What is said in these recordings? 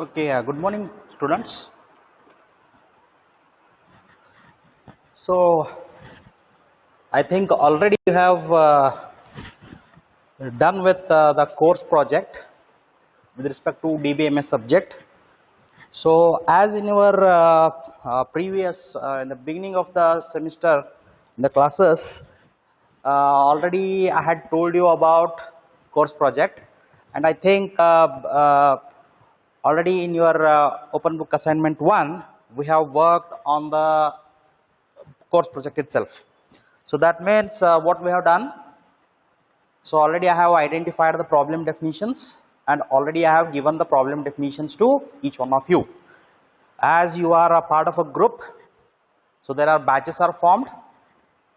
Okay, good morning, students. So, I think already you have done with the course project with respect to DBMS subject. So, as in your previous, in the beginning of the semester, in the classes, already I had told you about course project, and I think already in your open book assignment 1, we have worked on the course project itself. So that means what we have done. So already I have identified the problem definitions, and already I have given the problem definitions to each one of you. As you are a part of a group, so there are batches are formed.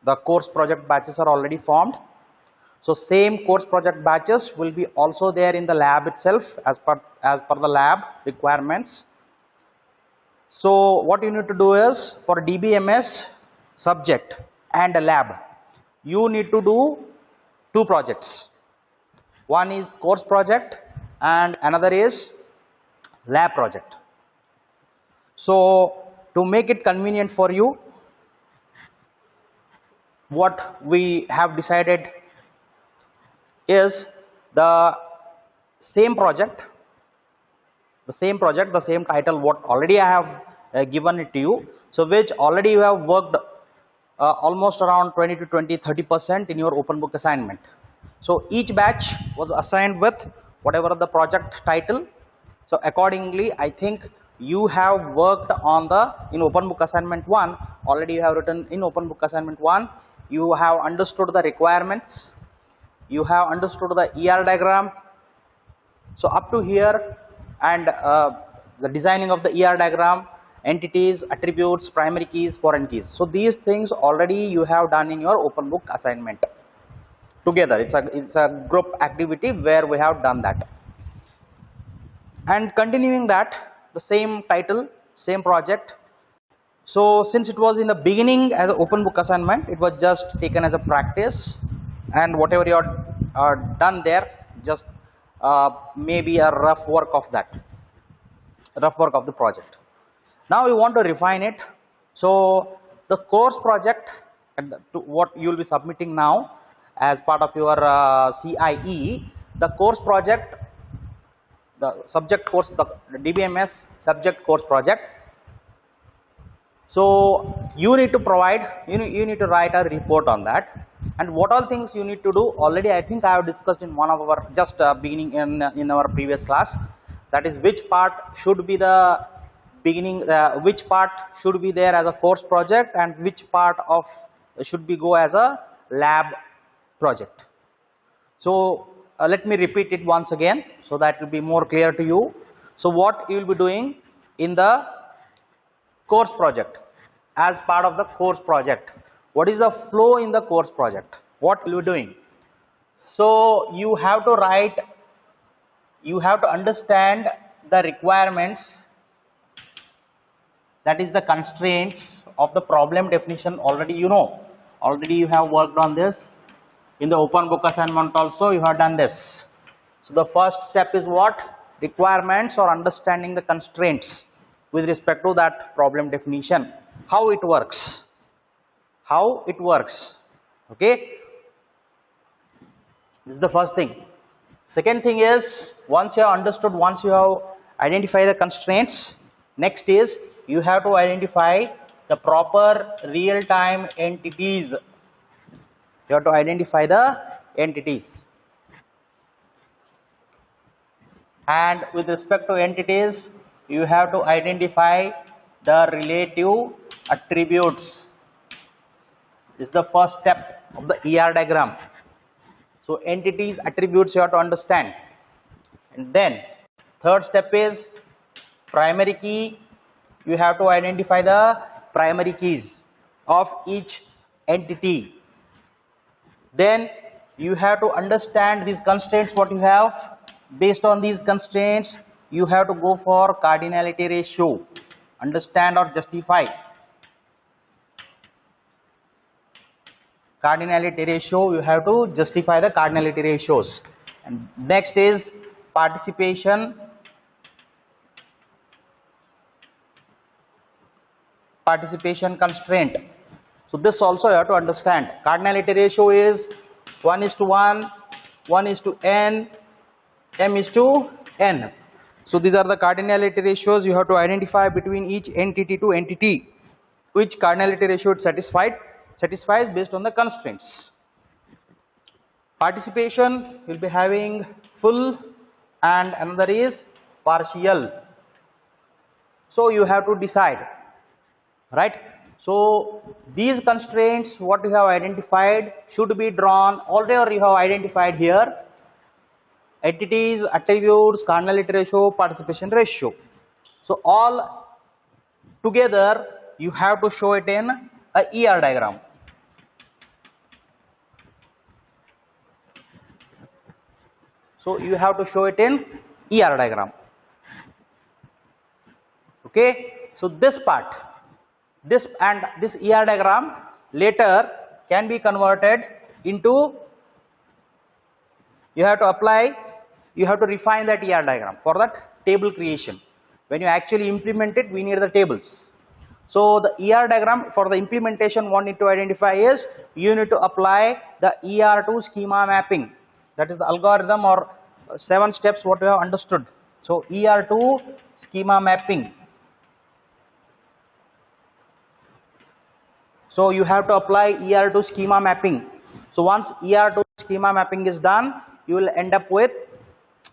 The course project batches are already formed. So same course project batches will be also there in the lab itself as per the lab requirements. So what you need to do is, for DBMS subject and a lab, you need to do two projects. One is course project and another is lab project. So to make it convenient for you, what we have decided is the same project, the same title what already I have given it to you. So which already you have worked almost around 20 to 30% in your open book assignment. So each batch was assigned with whatever the project title. So accordingly, I think you have worked on in open book assignment 1, already you have written in open book assignment 1, you have understood the requirements, you have understood the ER diagram. So up to here, and the designing of the ER diagram, entities, attributes, primary keys, foreign keys. So these things already you have done in your open book assignment together. It's a group activity where we have done that. And continuing that, the same title, same project. So since it was in the beginning as an open book assignment, it was just taken as a practice, and whatever you are done there, just maybe a rough work of the project. Now we want to refine it. So the course project, and what you will be submitting now as part of your CIE, the course project, the subject course, the DBMS subject course project. So you need to provide, you need to write a report on that. And what all things you need to do, already I think I have discussed in one of our just beginning in our previous class. That is, which part should be the beginning, which part should be there as a course project, and which part of should be go as a lab project. So let me repeat it once again so that will be more clear to you. So what you will be doing in the course project, as part of the course project, what is the flow in the course project, what will you be doing? So you have to write, you have to understand the requirements, that is the constraints of the problem definition. Already you know, already you have worked on this in the open book assignment also, you have done this. So the first step is what? Requirements, or understanding the constraints with respect to that problem definition, how it works, okay. This is the first thing. Second thing is, once you have understood, once you have identified the constraints, next is you have to identify the proper real-time entities. You have to identify the entities, and with respect to entities, you have to identify the relative attributes. This is the first step of the ER diagram. So entities, attributes you have to understand. And then third step is primary key. You have to identify the primary keys of each entity. Then you have to understand these constraints what you have. Based on these constraints, you have to go for cardinality ratio. Understand or justify. Cardinality ratio, you have to justify the cardinality ratios. And next is participation participation constraint. So this also you have to understand. Cardinality ratio is 1:1, 1:n, m:n. So these are the cardinality ratios you have to identify between each entity to entity, which cardinality ratio it satisfies based on the constraints. Participation will be having full and another is partial. So you have to decide, right? So these constraints what you have identified should be drawn, already you have identified here: entities, attributes, cardinality ratio, participation ratio. So all together you have to show it in a ER diagram. So you have to show it in ER diagram. Okay, so this part, this and this ER diagram later can be converted into, you have to apply, you have to refine that ER diagram for that table creation. When you actually implement it, we need the tables. So the ER diagram for the implementation, one need to identify is you need to apply the ER to schema mapping. That is the algorithm or 7 steps what you have understood. So ER to schema mapping. So you have to apply ER to schema mapping. So once ER to schema mapping is done, you will end up with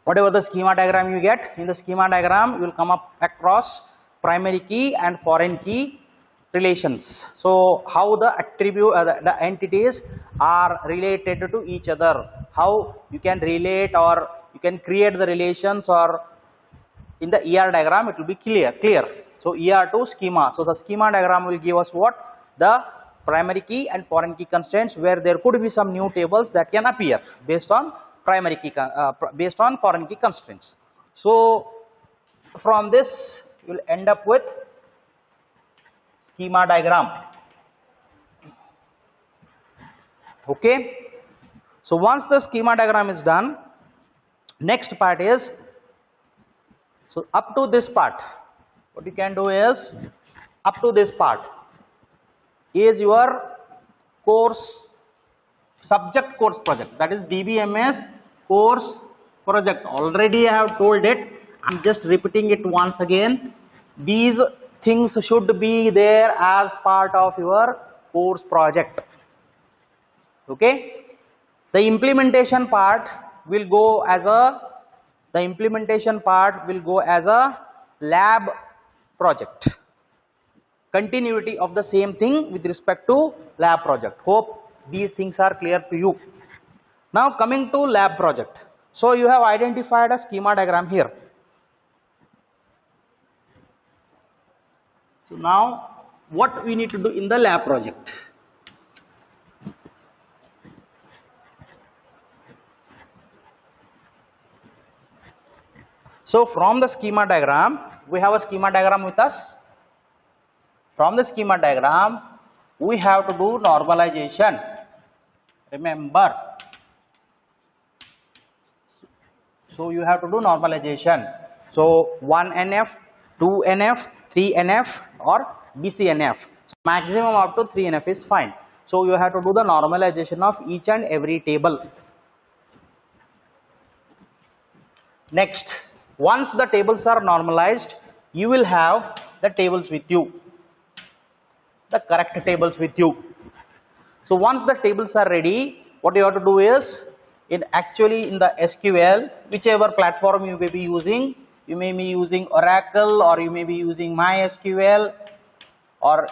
whatever the schema diagram you get. In the schema diagram, you will come up across primary key and foreign key relations. So how the attribute, the entities are related to each other. How you can relate or you can create the relations, or in the ER diagram it will be clear. So ER to schema. So the schema diagram will give us what? The primary key and foreign key constraints, where there could be some new tables that can appear based on primary key, based on foreign key constraints. So from this you will end up with schema diagram. Okay. So once the schema diagram is done, next part is, so up to this part, what you can do is, up to this part is your course, subject course project, that is DBMS course project. Already I have told it, I am just repeating it once again. These things should be there as part of your course project. Okay. The implementation part will go as a, lab project. Continuity of the same thing with respect to lab project. Hope these things are clear to you. Now coming to lab project. So you have identified a schema diagram here. So now what we need to do in the lab project? So from the schema diagram, we have a schema diagram with us. From the schema diagram, we have to do normalization. Remember. So you have to do normalization. So 1NF, 2NF, 3NF or BCNF. Maximum up to 3NF is fine. So you have to do the normalization of each and every table. Next, once the tables are normalized, you will have the tables with you, the correct tables with you. So once the tables are ready, what you have to do is, in the SQL, whichever platform you may be using, you may be using Oracle or you may be using MySQL, or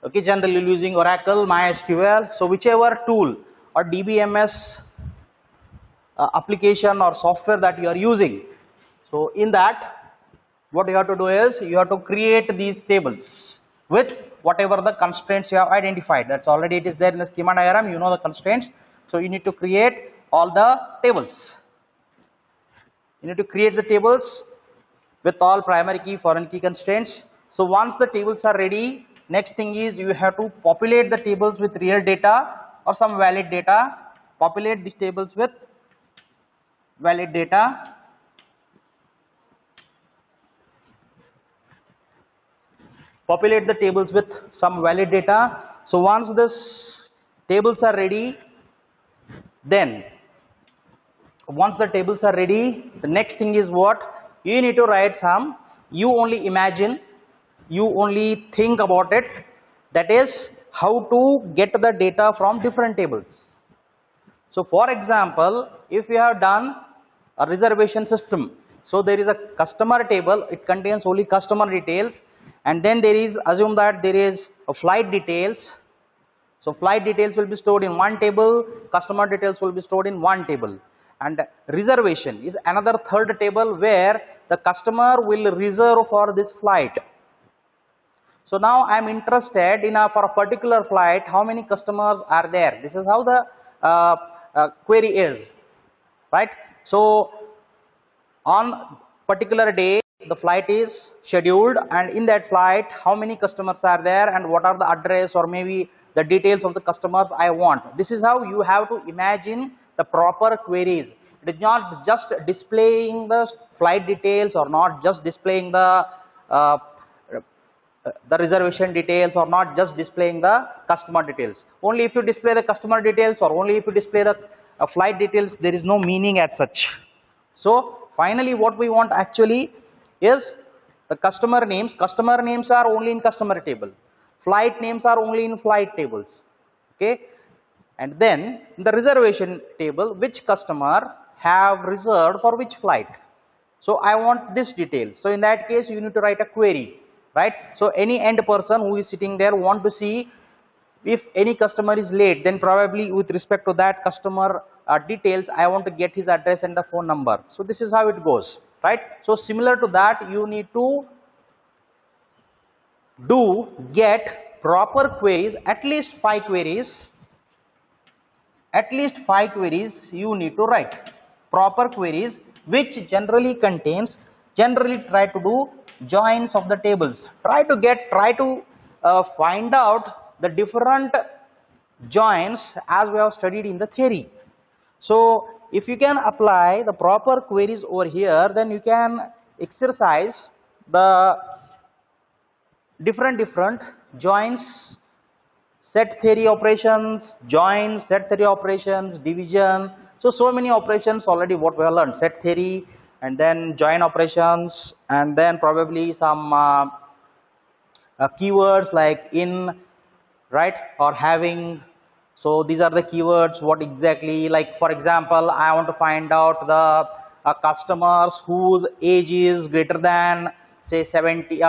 okay, generally using Oracle, MySQL. So whichever tool or DBMS application or software that you are using, so in that, what you have to do is, you have to create these tables with whatever the constraints you have identified. That's already it is there in the schema diagram, you know the constraints. So you need to create all the tables. You need to create the tables with all primary key, foreign key constraints. So once the tables are ready, next thing is you have to populate the tables with real data or some valid data. Populate these tables with valid data. populate the tables with some valid data. So once this tables are ready, then once the tables are ready, the next thing is what? You need to write some, you only imagine, you only think about it, that is how to get the data from different tables. So for example, if we have done a reservation system, so there is a customer table, it contains only customer details, and then there is, assume that there is a flight details. So flight details will be stored in one table, customer details will be stored in one table, and reservation is another third table where the customer will reserve for this flight. So now I am interested in for a particular flight, how many customers are there. This is how the query is, right? So on particular day the flight is scheduled, and in that flight how many customers are there and what are the address or maybe the details of the customers I want. This is how you have to imagine the proper queries. It is not just displaying the flight details or not just displaying the reservation details or not just displaying the customer details. Only if you display the customer details or only if you display the flight details, there is no meaning as such. So finally what we want actually is the customer names. Customer names are only in customer table. Flight names are only in flight tables. Okay. And then in the reservation table, which customer have reserved for which flight. So I want this detail. So in that case you need to write a query, right? So any end person who is sitting there want to see if any customer is late, then probably with respect to that customer details, I want to get his address and the phone number. So this is how it goes, right? So similar to that, you need to get proper queries, at least 5 queries. At least 5 queries you need to write. Proper queries which generally try to do joins of the tables. Try to find out the different joins as we have studied in the theory. So if you can apply the proper queries over here, then you can exercise the different joins, set theory operations, join, set theory operations, division. So many operations already what we have learned, set theory and then join operations, and then probably some keywords like in, right, or having. So these are the keywords, what exactly, like for example, I want to find out the customers whose age is greater than say 70,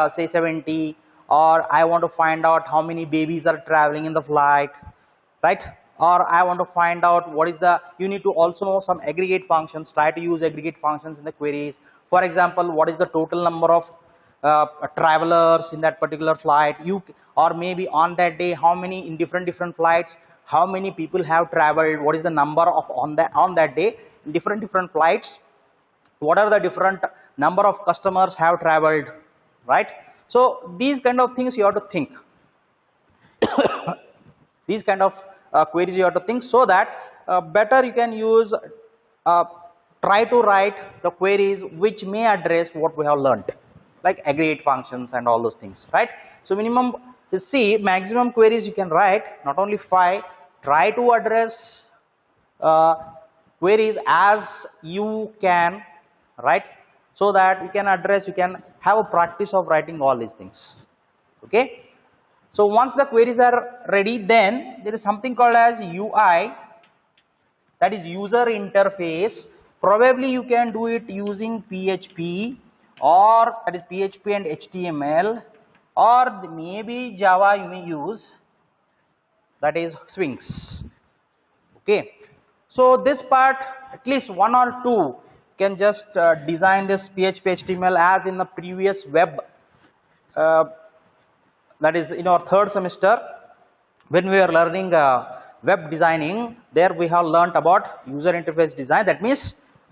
or I want to find out how many babies are traveling in the flight, right? Or I want to find out what is the, you need to also know some aggregate functions, try to use aggregate functions in the queries. For example, what is the total number of travelers in that particular flight, or maybe on that day how many in different flights, how many people have traveled, what is the number of on that day in different flights, what are the different number of customers have traveled, right? So these kind of things you have to think. These kind of queries you have to think, so that better you can use, try to write the queries which may address what we have learned, like aggregate functions and all those things, right? So maximum queries you can write, not only 5, try to address queries as you can, right? So that you can have a practice of writing all these things. Okay. So once the queries are ready, then there is something called as UI, that is user interface. Probably you can do it using PHP, or that is PHP and HTML, or maybe Java you may use, that is Sphinx. Okay. So this part, at least 1 or 2 can just design this PHP HTML as in the previous web, that is in our 3rd semester when we are learning web designing. There we have learnt about user interface design. That means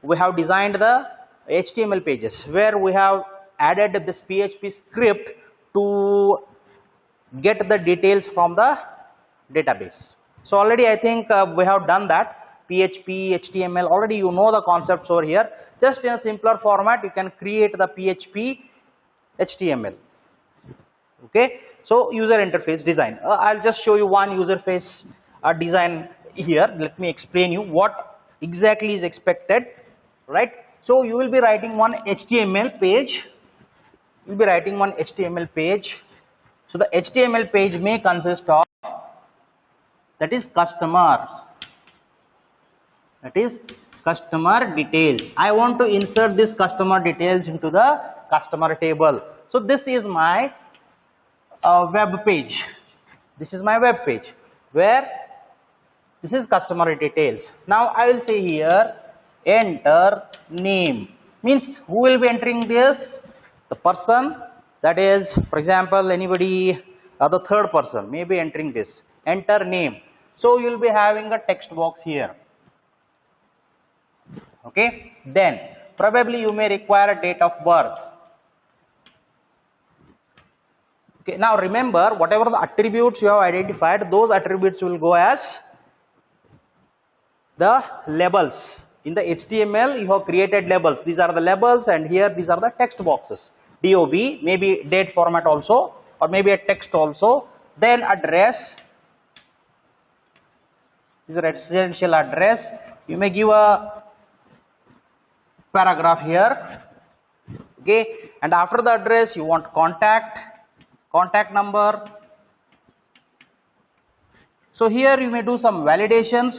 we have designed the HTML pages where we have added this PHP script to get the details from the database. So already I think we have done that. PHP, HTML, already you know the concepts over here. Just in a simpler format you can create the PHP HTML, Okay, so user interface design. I'll just show you one user face design here. Let me explain you what exactly is expected, right? So you will be writing one HTML page. You'll be writing one HTML page. So the HTML page may consist of, that is customer. That is customer details. I want to insert this customer details into the customer table. So this is my web page. This is my web page where this is customer details. Now I will say here enter name, means who will be entering this? The person, that is, for example, anybody, the third person may be entering this. Enter name. So you will be having a text box here. Okay, then probably you may require a date of birth. Okay, now remember, whatever the attributes you have identified, those attributes will go as the labels. In the HTML you have created labels. These are the labels, and here these are the text boxes. DOB, maybe date format also, or maybe a text also. Then address, this is a residential address. You may give a paragraph here. Okay, and after the address you want contact number. So here you may do some validations.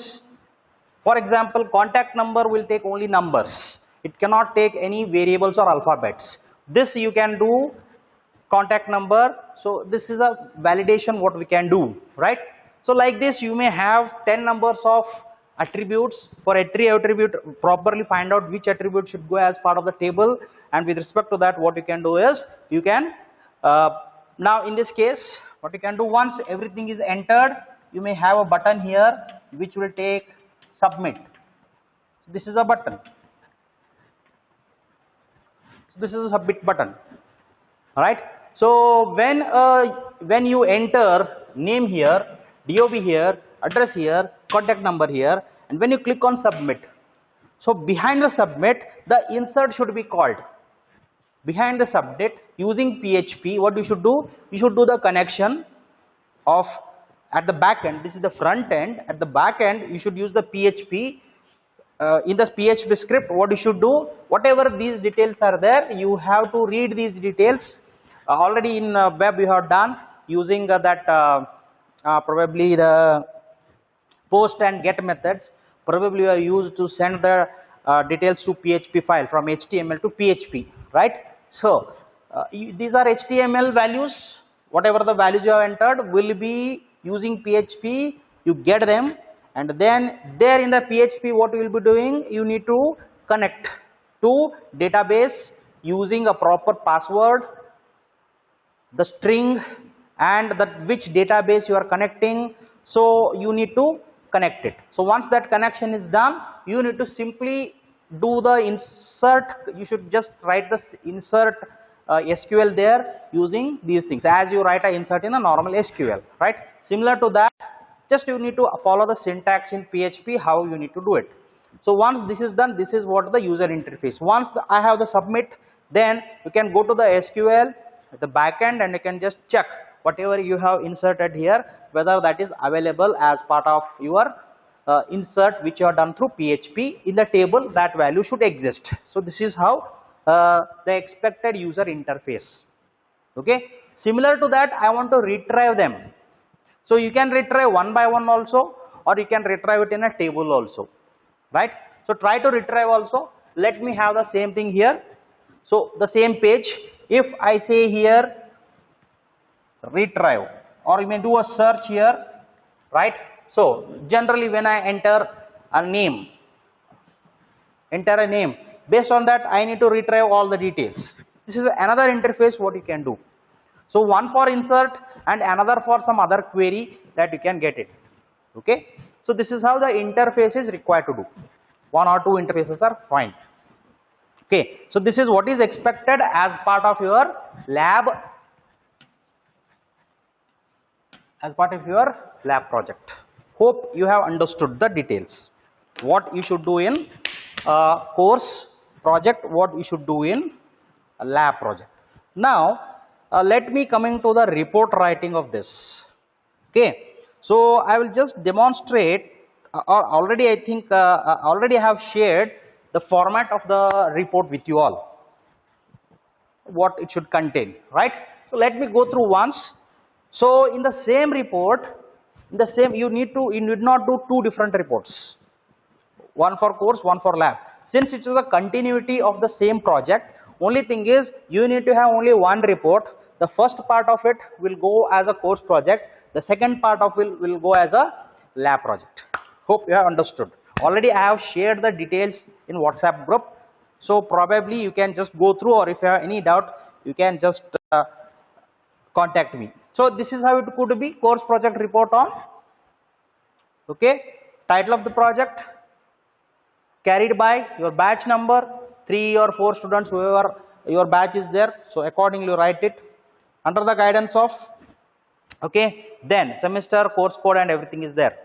For example, contact number will take only numbers. It cannot take any variables or alphabets. This you can do contact number. So this is a validation what we can do, right? So like this you may have 10 numbers of attributes. For every attribute, properly find out which attribute should go as part of the table, and with respect to that what you can do is you can now in this case what you can do, once everything is entered, you may have a button here which will take submit. This is a button. This is a submit button. All right. So when you enter name here, DOB here, address here, contact number here, and when you click on submit, so behind the submit the insert should be called. Behind the submit, using PHP, what you should do? You should do the connection of at the back end. This is the front end. At the back end you should use the PHP. In the PHP script, what you should do, whatever these details are there, you have to read these details. Already in web you have done using probably the post and get methods. Probably you are used to send the details to PHP file from HTML to PHP, right? So these are HTML values. Whatever the values you have entered will be using PHP. You get them, and then there in the PHP what you will be doing, you need to connect to database using a proper password, the string, and that which database you are connecting. So you need to connect it. So once that connection is done, you need to simply do the insert. You should just write the insert SQL there using these things as you write a insert in a normal SQL, right? Similar to that, just you need to follow the syntax in PHP how you need to do it. So once this is done, this is what the user interface. Once I have the submit, then you can go to the SQL at the back end and you can just check whatever you have inserted here, whether that is available as part of your insert which you have done through PHP. In the table that value should exist. So this is how the expected user interface. Okay, similar to that I want to retrieve them. So you can retrieve one by one also, or you can retrieve it in a table also, right? So try to retrieve also. Let me have the same thing here. So the same page, if I say here retrieve, or you may do a search here, right? So generally when I enter a name, based on that I need to retrieve all the details. This is another interface what you can do. So one for insert and another for some other query that you can get it. Okay, so this is how the interface is required to do. One or two interfaces are fine. Okay, so this is what is expected as part of your lab, project. Hope you have understood the details. What you should do in course project, what you should do in a lab project. Now let me coming to the report writing of this. Okay, so I will just demonstrate, or already I think already have shared the format of the report with you all, what it should contain, right? So let me go through once. So in the same report, you need not do two different reports, one for course, one for lab. Since it is a continuity of the same project, only thing is you need to have only one report. The first part of it will go as a course project, the second part of it will go as a lab project. Hope you have understood. Already I have shared the details in WhatsApp group, so probably you can just go through, or if you have any doubt you can just contact me. So this is how it could be: course project report on, okay, title of the project, carried by your batch number, 3 or 4 students, whoever your batch is there, so accordingly write it under the guidance of, okay, then semester, course code and everything is there,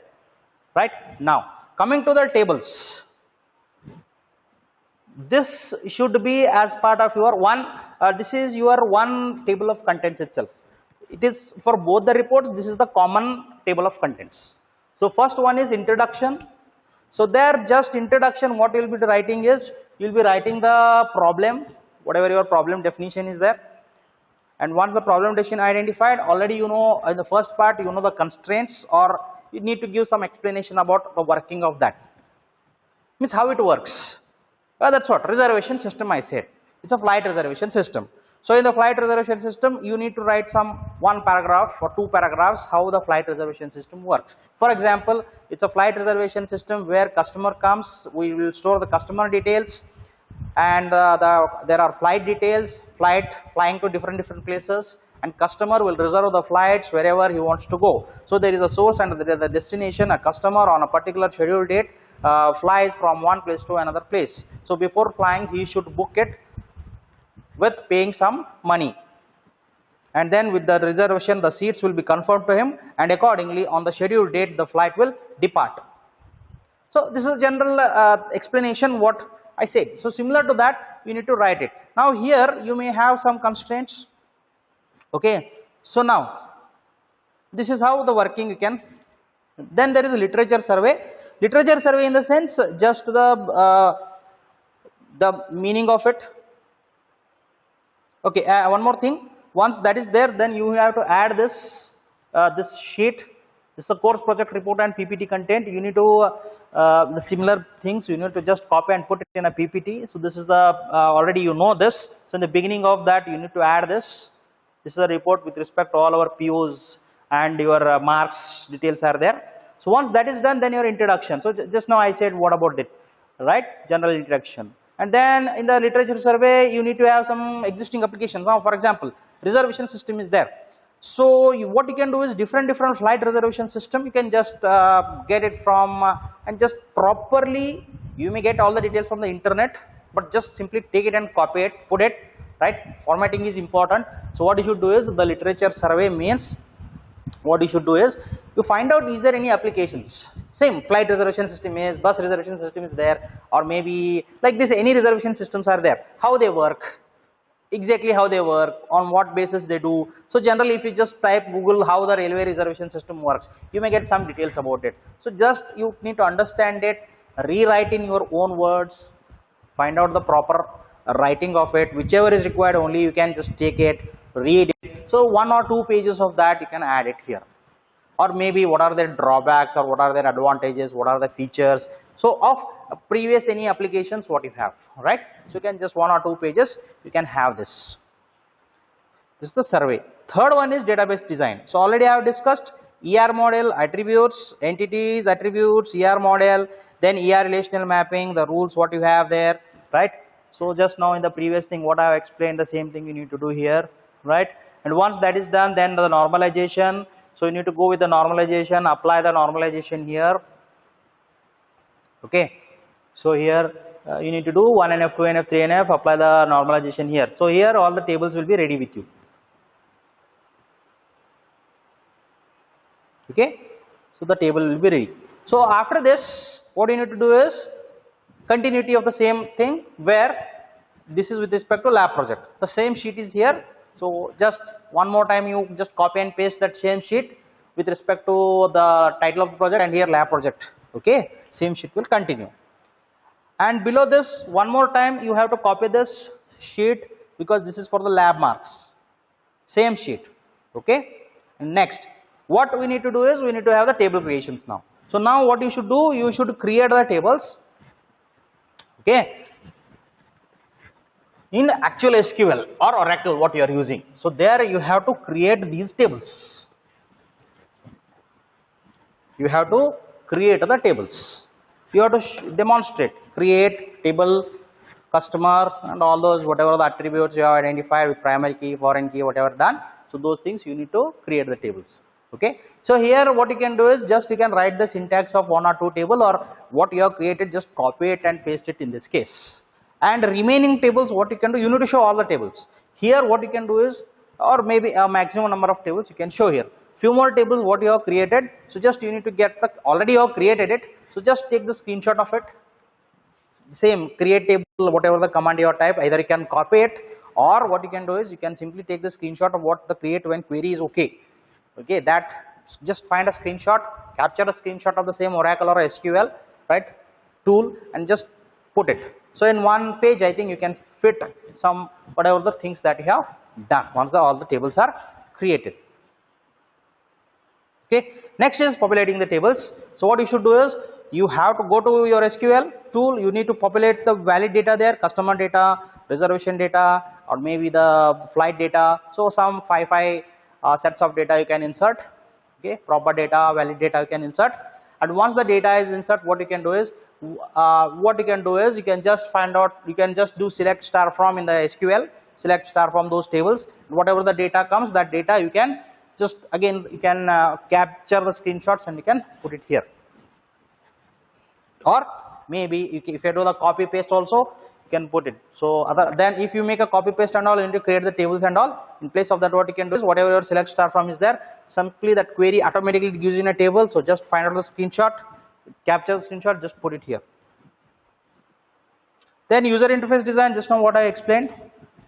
right? Now coming to the tables, this should be as part of your one, this is your one table of contents itself. It is for both the reports, this is the common table of contents. So first one is introduction. So there, just introduction, what you will be writing is, you will be writing the problem, whatever your problem definition is there. And once the problem definition identified, already you know in the first part, you know the constraints, or you need to give some explanation about the working of that. Means how it works. Well, that's what reservation system I said. It's a flight reservation system. So in the flight reservation system, you need to write some one paragraph or two paragraphs how the flight reservation system works. For example, it's a flight reservation system where customer comes, we will store the customer details, and there are flight details, flying to different places, and customer will reserve the flights wherever he wants to go. So there is a source and there is a destination. A customer on a particular scheduled date flies from one place to another place. So before flying, he should book it with paying some money, and then with the reservation the seats will be confirmed to him, and accordingly on the scheduled date the flight will depart. So this is general explanation what I said. So similar to that you need to write it. Now here you may have some constraints, okay. So now this is how the working you can. Then there is a literature survey. Literature survey in the sense just the meaning of it. Okay, one more thing. Once that is there, then you have to add this this sheet. This is the course project report and PPT content. You need to the similar things. You need to just copy and put it in a PPT. So this is the already you know this. So in the beginning of that, you need to add this. This is a report with respect to all our POs and your marks details are there. So once that is done, then your introduction. So just now I said what about it, right? General introduction. And then in the literature survey, you need to have some existing applications. Now, for example, reservation system is there. So what you can do is different flight reservation system. You can just get it from and just properly. You may get all the details from the internet, but just simply take it and copy it, put it right. Formatting is important. So what you should do is the literature survey means what you should do is you find out is there any applications. Same flight reservation system is, bus reservation system is there, or maybe like this any reservation systems are there. How they work, exactly how they work, on what basis they do. So generally if you just type Google how the railway reservation system works, you may get some details about it. So just you need to understand it, rewrite in your own words, find out the proper writing of it, whichever is required only you can just take it, read it. So 1 or 2 pages of that you can add it here. Or maybe what are their drawbacks or what are their advantages, what are the features. So of previous any applications what you have, right? So you can just 1 or 2 pages, you can have this. This is the survey. Third one is database design. So already I have discussed ER model, attributes, entities, attributes, ER model, then ER relational mapping, the rules what you have there, right? So just now in the previous thing what I have explained, the same thing you need to do here, right? And once that is done, then the normalization. So you need to go with the normalization, apply the normalization here. Okay. So here you need to do 1NF, 2NF, 3NF, apply the normalization here. So here all the tables will be ready with you. Okay. So the table will be ready. So after this, what you need to do is continuity of the same thing, where this is with respect to lab project. The same sheet is here. So just one more time you just copy and paste that same sheet with respect to the title of the project and here lab project. Okay, same sheet will continue. And below this one more time you have to copy this sheet because this is for the lab marks. Same sheet. Okay. And next, what we need to do is we need to have the table creations now. So now what you should do, you should create the tables. Okay. In actual SQL or Oracle what you are using. So there you have to create these tables. You have to create the tables. You have to demonstrate, create table, customer and all those whatever the attributes you have identified with primary key, foreign key, whatever done. So those things you need to create the tables. Okay. So here what you can do is just you can write the syntax of one or two table or what you have created, just copy it and paste it in this case. And remaining tables what you can do, you need to show all the tables. Here what you can do is, or maybe a maximum number of tables you can show here. Few more tables what you have created. So just you need to get the, already you have created it. So just take the screenshot of it. Same create table, whatever the command you have typed, either you can copy it or what you can do is you can simply take the screenshot of what the create when query is okay. Okay, that just find a screenshot, capture a screenshot of the same Oracle or SQL, right, tool and just put it. So in one page I think you can fit some whatever the things that you have done once all the tables are created. Okay. Next is populating the tables. So what you should do is you have to go to your SQL tool, you need to populate the valid data there, customer data, reservation data or maybe the flight data. So some five sets of data you can insert. Okay, proper data, valid data you can insert, and once the data is insert what you can do is you can just find out, you can just do select star from in the SQL, select star from those tables, whatever the data comes, that data you can just again you can capture the screenshots and you can put it here. Or maybe if you do the copy paste also you can put it. So other than if you make a copy paste and all, you need to create the tables and all. In place of that what you can do is whatever your select star from is there, simply that query automatically gives in a table. So just find out the screenshot, capture the screenshot, just put it here. Then user interface design, just now what I explained,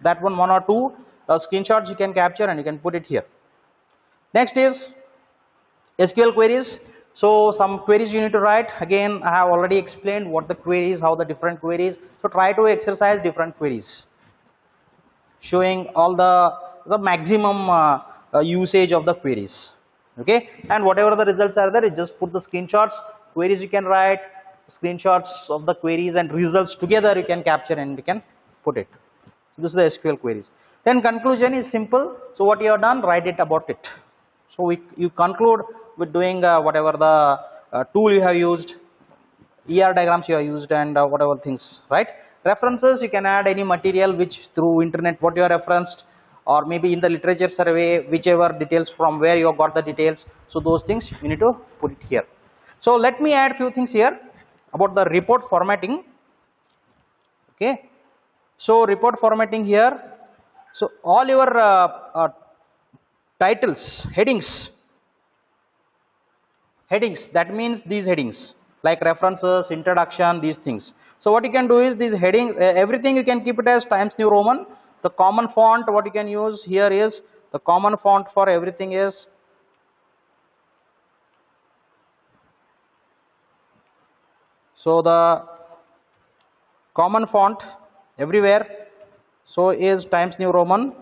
that one or two screenshots you can capture and you can put it here. Next is SQL queries. So some queries you need to write. Again I have already explained what the queries, how the different queries. So try to exercise different queries, showing all the maximum usage of the queries. Okay, and whatever the results are there, you just put the screenshots, queries you can write, screenshots of the queries and results together you can capture and you can put it. So this is the SQL queries. Then conclusion is simple. So what you have done, write it about it. So you conclude with doing whatever the tool you have used, ER diagrams you have used and whatever things, right? References, you can add any material which through internet what you have referenced, or maybe in the literature survey, whichever details from where you have got the details. So those things you need to put it here. So let me add few things here about the report formatting. Okay, so report formatting here. So all your titles, headings, that means these headings like references, introduction, these things. So what you can do is these headings, everything you can keep it as Times New Roman. The common font what you can use here is, the common font for everything is so the common font everywhere so is Times New Roman.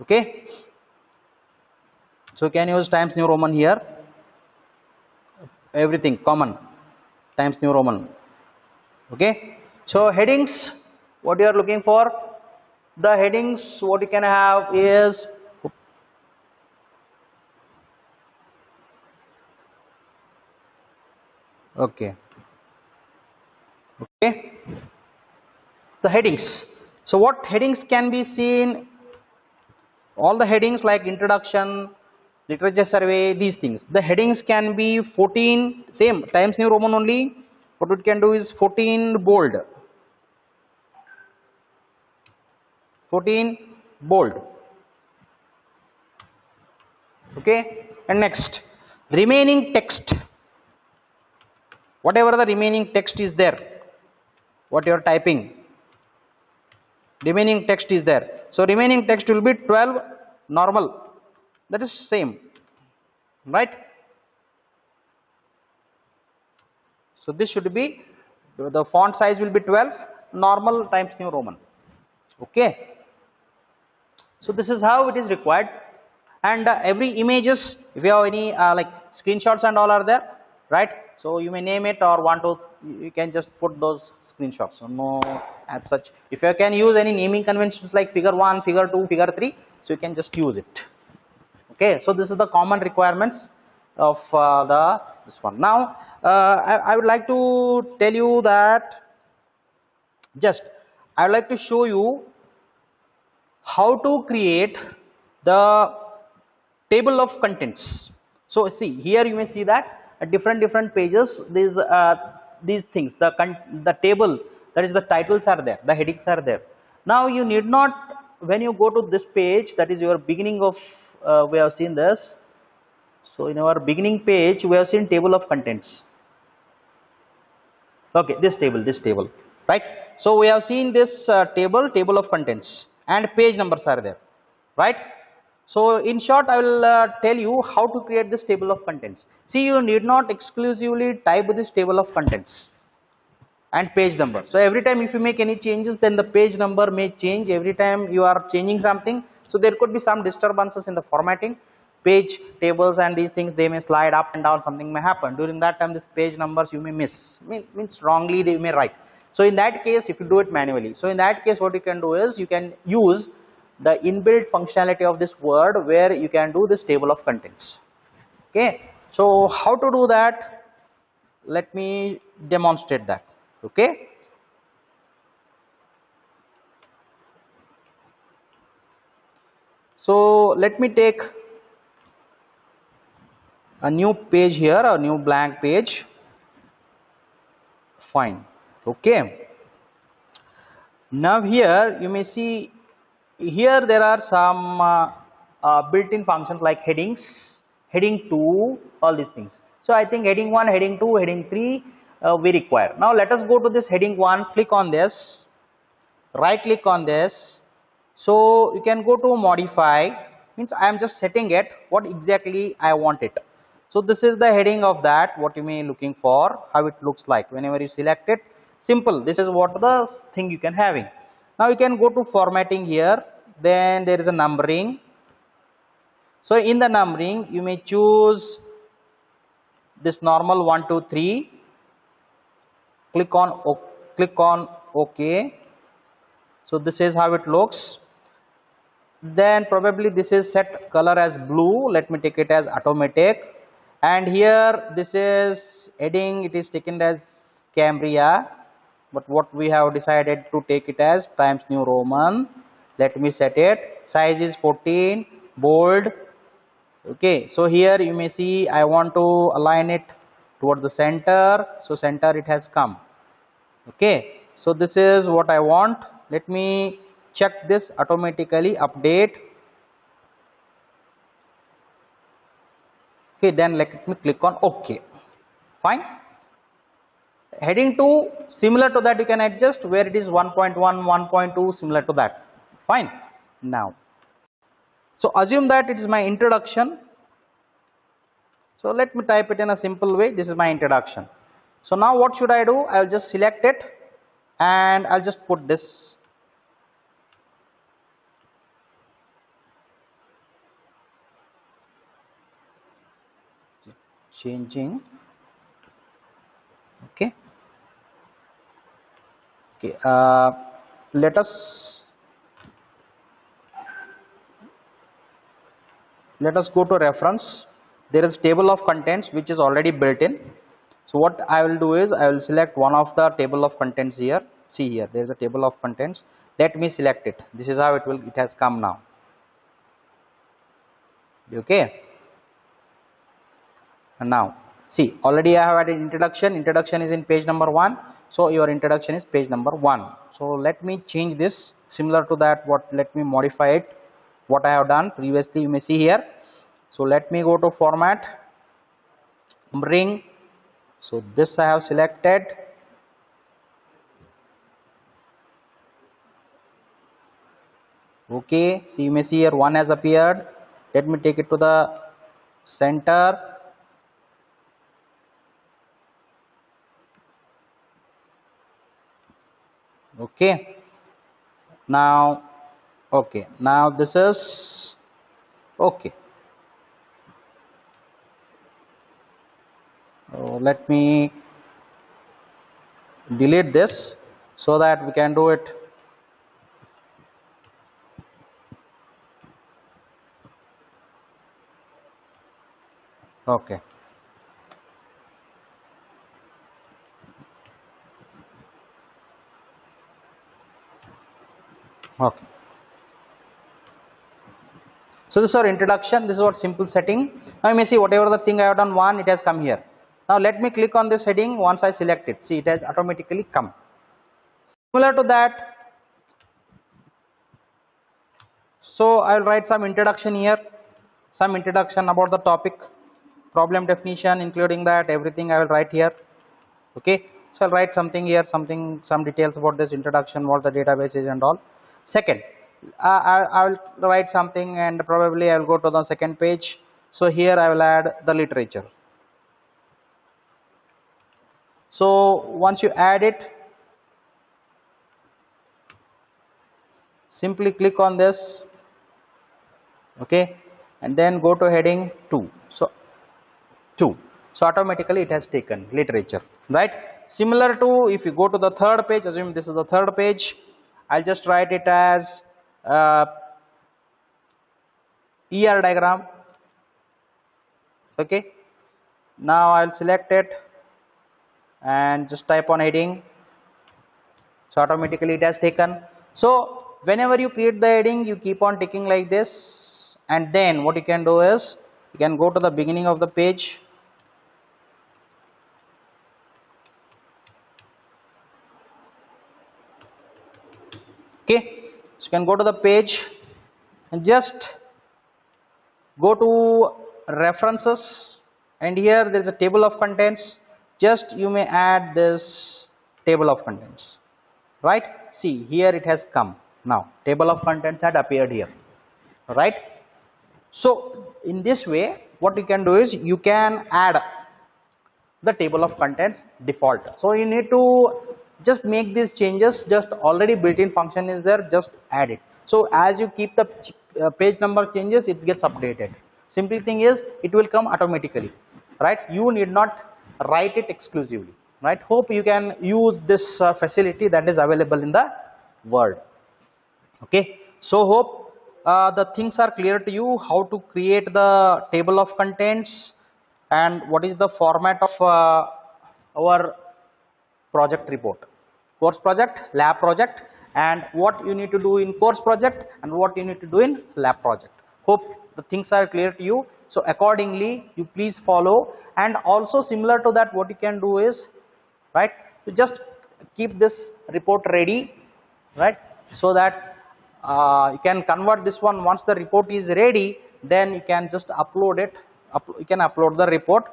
Okay, so you can use Times New Roman here, everything common Times New Roman. Okay, so headings what you are looking for, the headings what you can have is okay, the headings. So what headings can be seen, all the headings like introduction, literature survey, these things, the headings can be 14, same Times New Roman only. What we can do is 14 bold, 14 bold. Okay, and next remaining text, whatever the remaining text is there what you are typing, remaining text is there. So remaining text will be 12 normal, that is same, right? So this should be, the font size will be 12 normal Times New Roman. Okay, so this is how it is required. And every images, if you have any like screenshots and all are there, right? So you may name it, or want to, you can just put those screenshots. So no as such, if you can use any naming conventions like figure 1, figure 2, figure 3, so you can just use it. Okay, so this is the common requirements of this one. Now I would like to tell you that, just I would like to show you how to create the table of contents. So see, here you may see that at different pages, these things, the table, that is the titles are there, the headings are there. Now you need not, when you go to this page, that is your beginning of, we have seen this. So in our beginning page, we have seen table of contents. Okay, this table, right? So we have seen this table of contents, and page numbers are there, right? So in short, I will tell you how to create this table of contents. See, you need not exclusively type this table of contents and page number. So every time if you make any changes, then the page number may change every time you are changing something. So there could be some disturbances in the formatting. Page tables and these things, they may slide up and down, something may happen. During that time, this page numbers you may miss, means wrongly they may write. So in that case, if you do it manually, so in that case what you can do is, you can use the inbuilt functionality of this Word, where you can do this table of contents. Okay, so how to do that? Let me demonstrate that. Okay, so let me take a new page here, a new blank page. Fine. Okay, now here you may see, here there are some built-in functions like headings, heading 2, all these things. So I think heading 1, heading 2, heading 3 we require. Now let us go to this heading 1, click on this, right click on this. So you can go to modify, means I am just setting it what exactly I want it. So this is the heading of that, what you may be looking for, how it looks like. Whenever you select it, simple, this is what the thing you can having. Now you can go to formatting here, then there is a numbering. So in the numbering, you may choose this normal 1, 2, 3. Click on OK. So this is how it looks. Then probably this is set color as blue. Let me take it as automatic. And here this is heading, it is taken as Cambria, but what we have decided to take it as Times New Roman. Let me set it. Size is 14, bold. Okay, so here you may see I want to align it towards the center. So center it has come. Okay, so this is what I want. Let me check this automatically update. Okay, then let me click on OK. Fine. Heading 2, similar to that you can adjust, where it is 1.1, 1.2, similar to that. Fine. Now, so assume that it is my introduction. So let me type it in a simple way. This is my introduction. So now what should I do? I will just select it and I'll just put this. Changing. Okay. Okay. Let us go to reference. There is table of contents which is already built in. So what I will do is I will select one of the table of contents here. See here, there is a table of contents. Let me select it. This is how it has come now. Okay. And now see, already I have added introduction. Introduction is in page number 1. So your introduction is page number 1. So let me change this similar to that. Let me modify it. What I have done previously, you may see here. So let me go to format, numbering. So this I have selected. Okay, so you may see here one has appeared. Let me take it to the center. Okay, now okay, now this is okay. Let me delete this so that we can do it. Okay. Okay. So this is our introduction. This is our simple setting. Now you may see whatever the thing I have done one, it has come here. Now let me click on this heading. Once I select it, see it has automatically come. Similar to that, so I will write some introduction here, some introduction about the topic, problem definition, including that everything I will write here. Okay, so I'll write something here, some details about this introduction, what the database is and all. Second, I will write something and probably I will go to the second page. So here I will add the literature. So once you add it, simply click on this, okay, and then go to heading 2. So 2. So automatically it has taken literature, right? Similar to if you go to the third page, assume this is the third page, I'll just write it as ER diagram. Okay, now I'll select it and just type on heading. So automatically it has taken. So whenever you create the heading, you keep on ticking like this, and then what you can do is you can go to the beginning of the page. Okay, so you can go to the page and just go to references, and here there is a table of contents. Just you may add this table of contents, right? See here it has come. Now table of contents had appeared here, right? So in this way what you can do is you can add the table of contents default. So you need to just make these changes, just already built-in function is there, just add it. So as you keep the page number changes, it gets updated. Simple thing is it will come automatically, right? You need not write it exclusively, right? Hope you can use this facility that is available in the Word. Okay, so hope the things are clear to you, how to create the table of contents and what is the format of our project report, course project, lab project, and what you need to do in course project and what you need to do in lab project. Hope the things are clear to you. So accordingly you please follow, and also similar to that what you can do is, right, to just keep this report ready, right, so that you can convert this one. Once the report is ready, then you can just upload it. You can upload the report.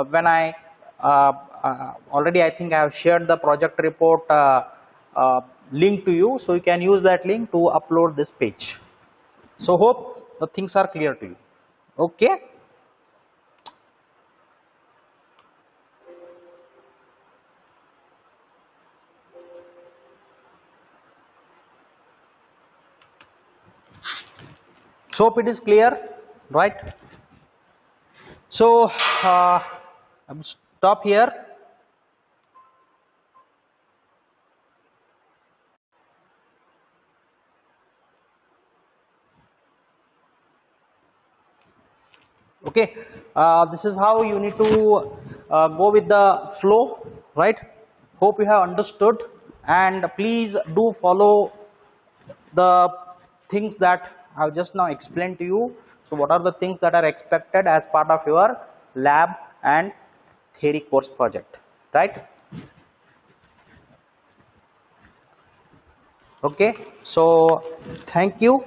When I already I think I have shared the project report link to you, so you can use that link to upload this page. So hope the things are clear to you. Okay. So hope it is clear, right? So I'm stop here. Okay, this is how you need to go with the flow, right? Hope you have understood, and please do follow the things that I have just now explained to you. So what are the things that are expected as part of your lab and theory course project, right? Okay, so thank you.